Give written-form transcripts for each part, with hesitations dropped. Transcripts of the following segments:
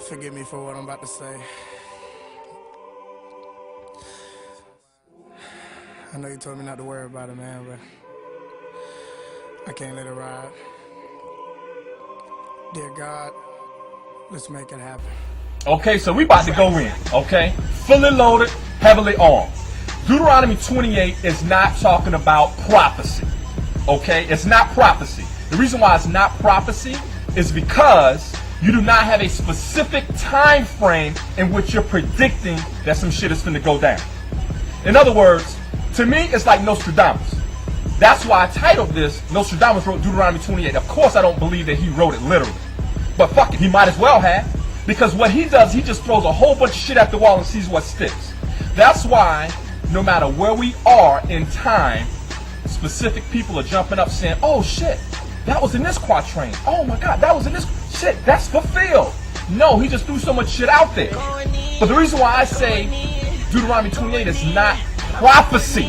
Forgive me for what I'm about to say. I know you told me not to worry about it, man, but I can't let it ride. Dear God, let's make it happen. Okay, so we about to go in, okay? Fully loaded, heavily armed. Deuteronomy 28 is not talking about prophecy, okay? It's not prophecy. The reason why it's not prophecy is because you do not have a specific time frame in which you're predicting that some shit is finna go down. In other words, to me, it's like Nostradamus. That's why I titled this, Nostradamus wrote Deuteronomy 28. Of course, I don't believe that he wrote it literally. But fuck it, he might as well have. Because what he does, he just throws a whole bunch of shit at the wall and sees what sticks. That's why, no matter where we are in time, specific people are jumping up saying, oh shit, that was in this quatrain. Oh my God, that was in this shit. That's fulfilled. No, he just threw so much shit out there. But the reason why I say Deuteronomy 28 is not prophecy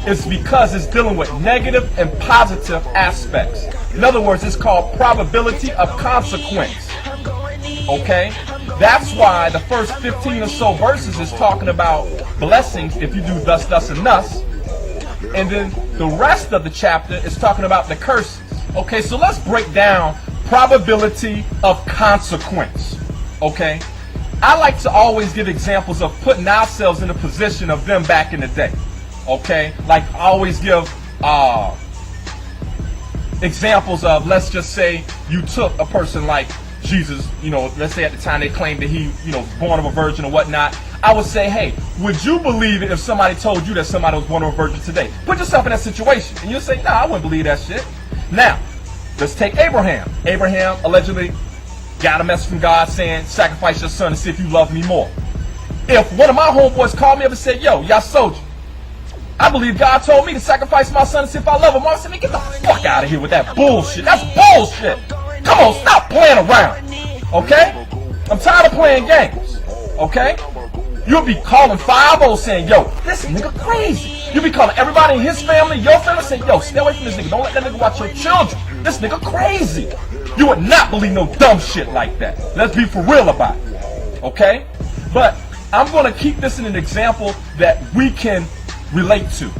is because it's dealing with negative and positive aspects. In other words, it's called probability of consequence. Okay? That's why the first 15 or so verses is talking about blessings if you do thus, thus, and thus. And then the rest of the chapter is talking about the curses. Okay, so let's break down probability of consequence. Okay? I like to always give examples of putting ourselves in the position of them back in the day. Okay? Like I always give examples of, let's just say you took a person like Jesus, you know, let's say at the time they claimed that he, you know, born of a virgin or whatnot. I would say, hey, would you believe it if somebody told you that somebody was born of a virgin today? Put yourself in that situation. And you'll say, nah, I wouldn't believe that shit. Now, let's take Abraham. Abraham allegedly got a message from God saying, sacrifice your son and see if you love me more. If one of my homeboys called me up and said, yo, y'all soldier, I believe God told me to sacrifice my son and see if I love him. I said, man, get the fuck out of here with that bullshit. That's bullshit. Come on, stop playing around. Okay? I'm tired of playing games. Okay? You'll be calling 5-0 saying, yo, this nigga crazy. You'll be calling everybody in his family, your family, saying, yo, stay away from this nigga. Don't let that nigga watch your children. This nigga crazy. You would not believe no dumb shit like that. Let's be for real about it. Okay? But I'm going to keep this in an example that we can relate to.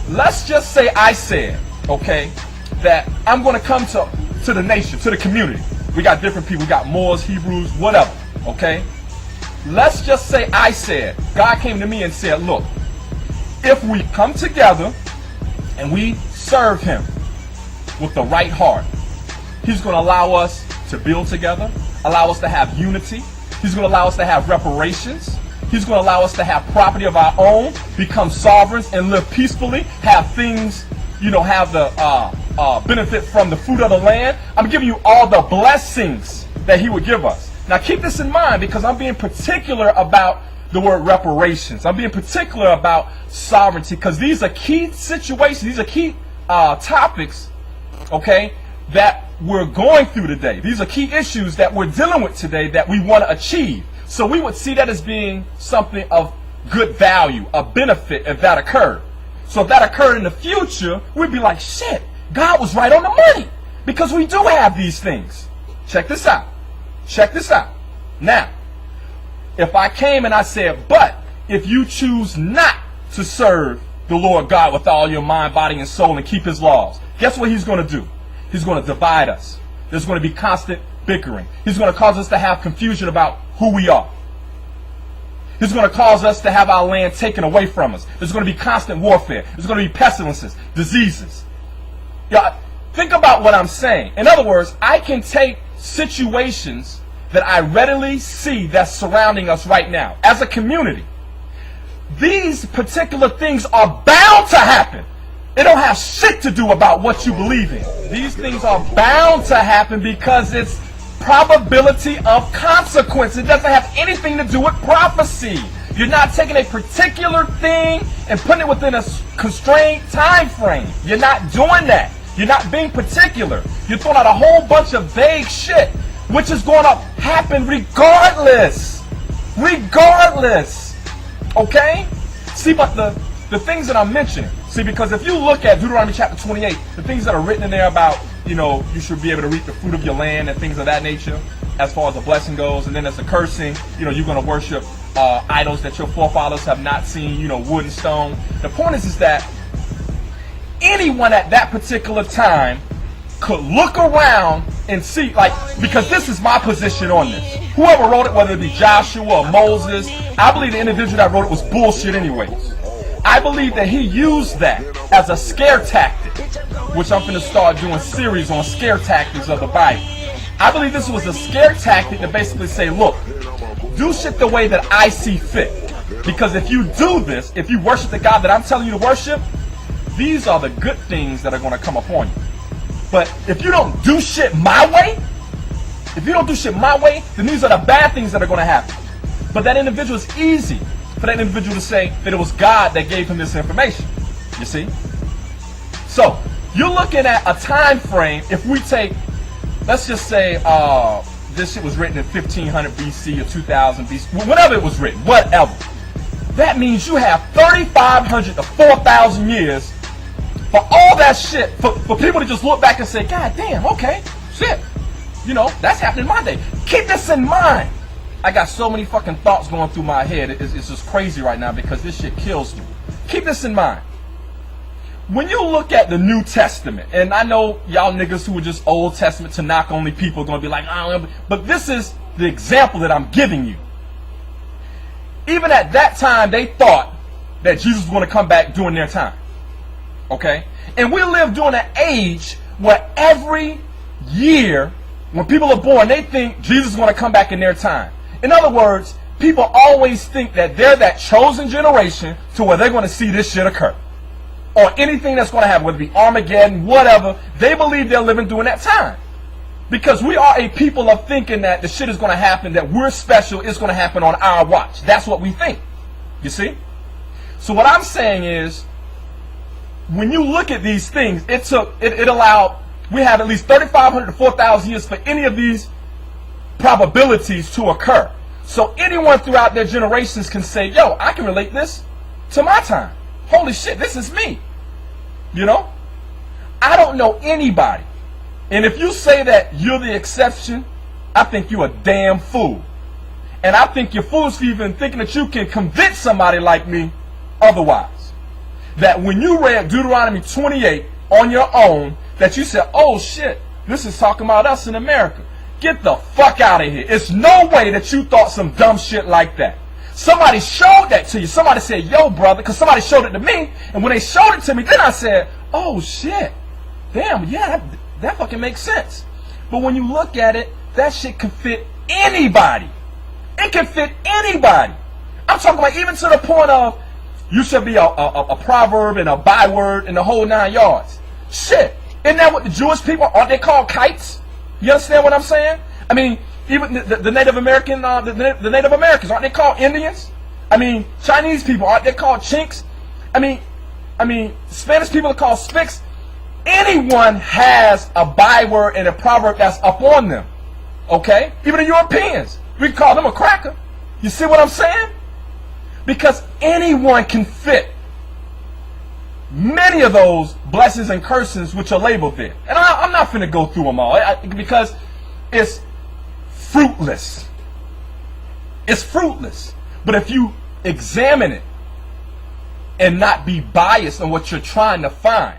Let's just say I said, okay, that I'm going to come to the nation, to the community. We got different people. We got Moors, Hebrews, whatever. Okay? Let's just say I said, God came to me and said, look, if we come together and we serve him with the right heart, he's going to allow us to build together, allow us to have unity. He's going to allow us to have reparations. He's going to allow us to have property of our own, become sovereigns, and live peacefully, have things, you know, have the benefit from the fruit of the land. I'm giving you all the blessings that he would give us. Now keep this in mind because I'm being particular about the word reparations. I'm being particular about sovereignty because these are key situations, these are key topics, okay, that we're going through today. These are key issues that we're dealing with today that we want to achieve. So we would see that as being something of good value, a benefit if that occurred. So if that occurred in the future, we'd be like, shit, God was right on the money because we do have these things. Check this out. Check this out. Now, if I came and I said, but if you choose not to serve the Lord God with all your mind, body, and soul and keep his laws, guess what he's going to do? He's going to divide us. There's going to be constant bickering. He's going to cause us to have confusion about who we are. He's going to cause us to have our land taken away from us. There's going to be constant warfare. There's going to be pestilences, diseases. Yeah, think about what I'm saying. In other words, I can take situations that I readily see that's surrounding us right now as a community. These particular things are bound to happen. It don't have shit to do about what you believe in. These things are bound to happen because it's probability of consequence. It doesn't have anything to do with prophecy. You're not taking a particular thing and putting it within a constrained time frame. You're not doing that. You're not being particular. You're throwing out a whole bunch of vague shit, which is going to happen regardless. Regardless. Okay? See, but the things that I'm mentioning, see, because if you look at Deuteronomy chapter 28, the things that are written in there about, you know, you should be able to reap the fruit of your land and things of that nature, as far as the blessing goes, and then as the cursing, you're going to worship idols that your forefathers have not seen, wood and stone. The point is that anyone at that particular time could look around and see, because this is my position on this. Whoever wrote it, whether it be Joshua or Moses, I believe the individual that wrote it was bullshit anyways. I believe that he used that as a scare tactic, which I'm going to start doing series on scare tactics of the Bible. I believe this was a scare tactic to basically say, look, do shit the way that I see fit. Because if you do this, if you worship the God that I'm telling you to worship, these are the good things that are going to come upon you. But if you don't do shit my way, then these are the bad things that are going to happen. But that individual, is easy for that individual to say that it was God that gave him this information. You see? So, you're looking at a time frame, if we take, let's just say, this shit was written in 1500 BC or 2000 BC, whenever it was written, whatever. That means you have 3,500 to 4,000 years for all that shit, for people to just look back and say, God damn, okay, shit, that's happening in my day. Keep this in mind. I got so many fucking thoughts going through my head, it's just crazy right now because this shit kills me. Keep this in mind. When you look at the New Testament, and I know y'all niggas who are just Old Testament to knock only people are going to be like, I don't know, but this is the example that I'm giving you. Even at that time, they thought that Jesus was going to come back during their time. Okay? And we live during an age where every year, when people are born, they think Jesus is going to come back in their time. In other words, people always think that they're that chosen generation to where they're going to see this shit occur. Or anything that's going to happen, whether it be Armageddon, whatever, they believe they're living during that time. Because we are a people of thinking that the shit is going to happen, that we're special, it's going to happen on our watch. That's what we think. You see? So what I'm saying is, when you look at these things, it allowed, we have at least 3,500 to 4,000 years for any of these probabilities to occur. So anyone throughout their generations can say, yo, I can relate this to my time. Holy shit, this is me. I don't know anybody. And if you say that you're the exception, I think you're a damn fool. And I think you're foolish for even thinking that you can convince somebody like me otherwise. That when you read Deuteronomy 28 on your own, that you said, oh shit, this is talking about us in America. Get the fuck out of here. It's no way that you thought some dumb shit like that. Somebody showed that to you. Somebody said, yo, brother, because somebody showed it to me. And when they showed it to me, then I said, oh, shit. Damn, yeah, that fucking makes sense. But when you look at it, that shit can fit anybody. It can fit anybody. I'm talking about even to the point of, you should be a proverb and a byword and the whole 9 yards. Shit. Isn't that what the Jewish people, aren't they called kites? You understand what I'm saying? I mean, even the Native American, the Native Americans, aren't they called Indians? I mean, Chinese people, aren't they called Chinks? I mean, Spanish people are called Spics. Anyone has a byword and a proverb that's up on them. Okay? Even the Europeans, we can call them a cracker. You see what I'm saying? Because anyone can fit many of those blessings and curses which are labeled there. And I'm not finna go through them all because it's fruitless. It's fruitless. But if you examine it and not be biased on what you're trying to find,